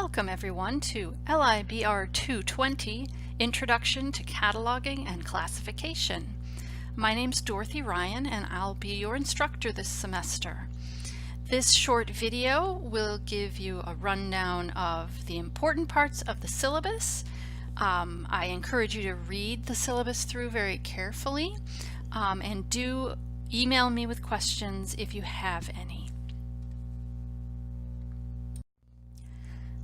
Welcome everyone to LIBR 220, Introduction to Cataloging and Classification. My name's Dorothy Ryan and I'll be your instructor this semester. This short video will give you a rundown of the important parts of the syllabus. I encourage you to read the syllabus through very carefully and do email me with questions if you have any.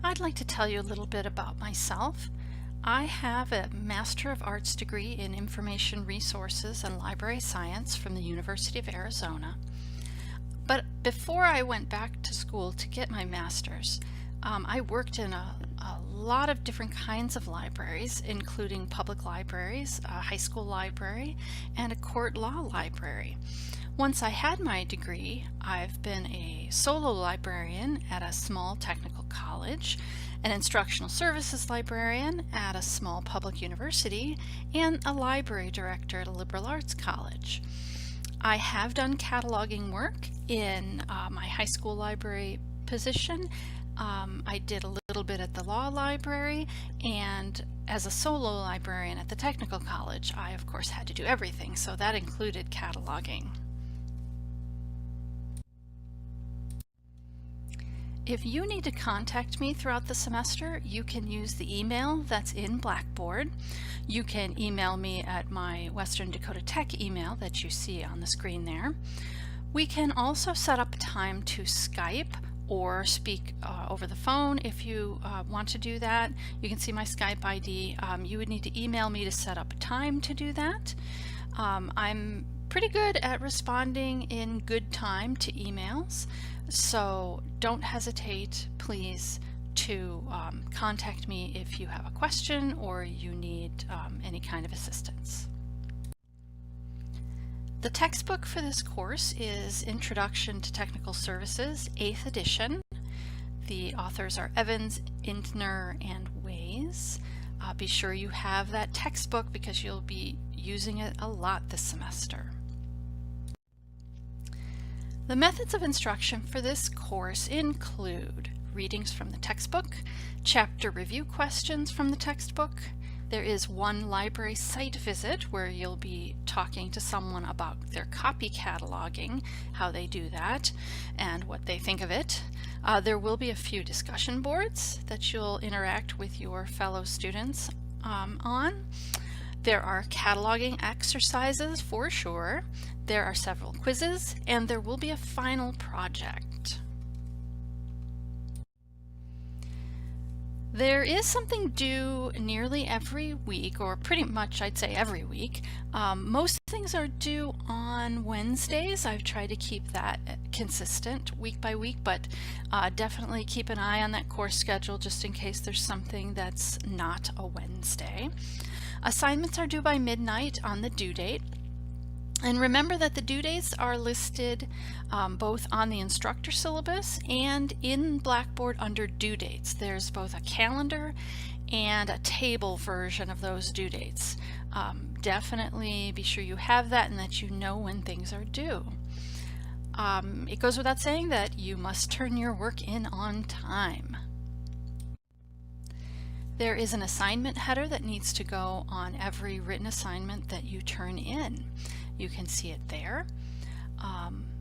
I'd like to tell you a little bit about myself. I have a Master of Arts degree in Information Resources and Library Science from the University of Arizona. But before I went back to school to get my master's, I worked in a lot of different kinds of libraries, including public libraries, a high school library, and a court law library. Once I had my degree, I've been a solo librarian at a small technical college, an instructional services librarian at a small public university, and a library director at a liberal arts college. I have done cataloging work in my high school library position. I did a little bit at the law library, and as a solo librarian at the technical college, I of course had to do everything, so that included cataloging. If you need to contact me throughout the semester, you can use the email that's in Blackboard. You can email me at my Western Dakota Tech email that you see on the screen there. We can also set up a time to Skype or speak over the phone if you want to do that. You can see my Skype ID. You would need to email me to set up a time to do that. I'm pretty good at responding in good time to emails, so don't hesitate, please, to contact me if you have a question or you need any kind of assistance. The textbook for this course is Introduction to Technical Services, 8th edition. The authors are Evans, Intner, and Ways. Be sure you have that textbook because you'll be using it a lot this semester. The methods of instruction for this course include readings from the textbook, chapter review questions from the textbook. There is one library site visit where you'll be talking to someone about their copy cataloging, how they do that, and what they think of it. There will be a few discussion boards that you'll interact with your fellow students on. There are cataloging exercises for sure. There are several quizzes, and there will be a final project. There is something due nearly every week, or pretty much I'd say every week. Most things are due on Wednesdays. I've tried to keep that consistent week by week, but definitely keep an eye on that course schedule just in case there's something that's not a Wednesday. Assignments are due by midnight on the due date. And remember that the due dates are listed both on the instructor syllabus and in Blackboard under due dates. There's both a calendar and a table version of those due dates. Definitely be sure you have that and that you know when things are due. It goes without saying that you must turn your work in on time. There is an assignment header that needs to go on every written assignment that you turn in. You can see it there.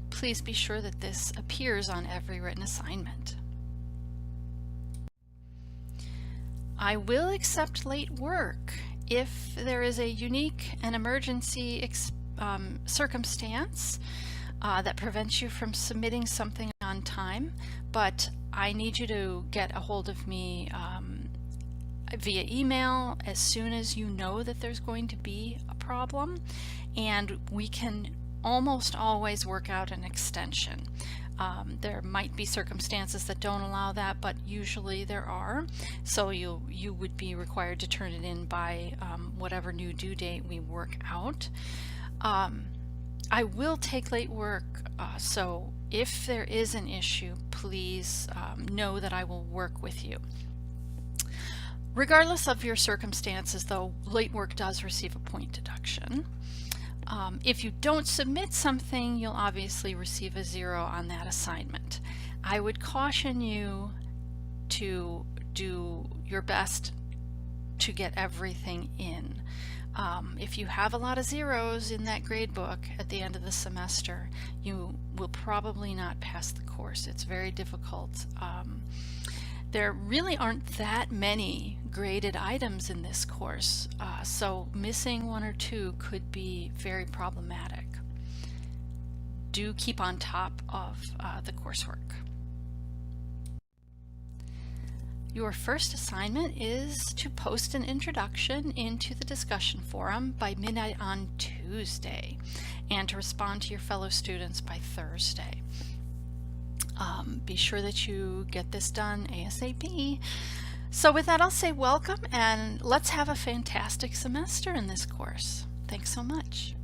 Please be sure that this appears on every written assignment. I will accept late work if there is a unique and emergency circumstance that prevents you from submitting something on time, but I need you to get a hold of me via email as soon as you know that there's going to be a problem, and we can almost always work out an extension. There might be circumstances that don't allow that, but usually there are, so you would be required to turn it in by whatever new due date we work out. I will take late work, so if there is an issue, please know that I will work with you. Regardless of your circumstances, though, late work does receive a point deduction. If you don't submit something, you'll obviously receive a 0 on that assignment. I would caution you to to do your best to get everything in. If you have a lot of zeros in that grade book at the end of the semester, you will probably not pass the course. It's very difficult. There really aren't that many graded items in this course, so missing one or two could be very problematic. Do keep on top of the coursework. Your first assignment is to post an introduction into the discussion forum by midnight on Tuesday and to respond to your fellow students by Thursday. Be sure that you get this done ASAP. So with that, I'll say welcome and let's have a fantastic semester in this course. Thanks so much.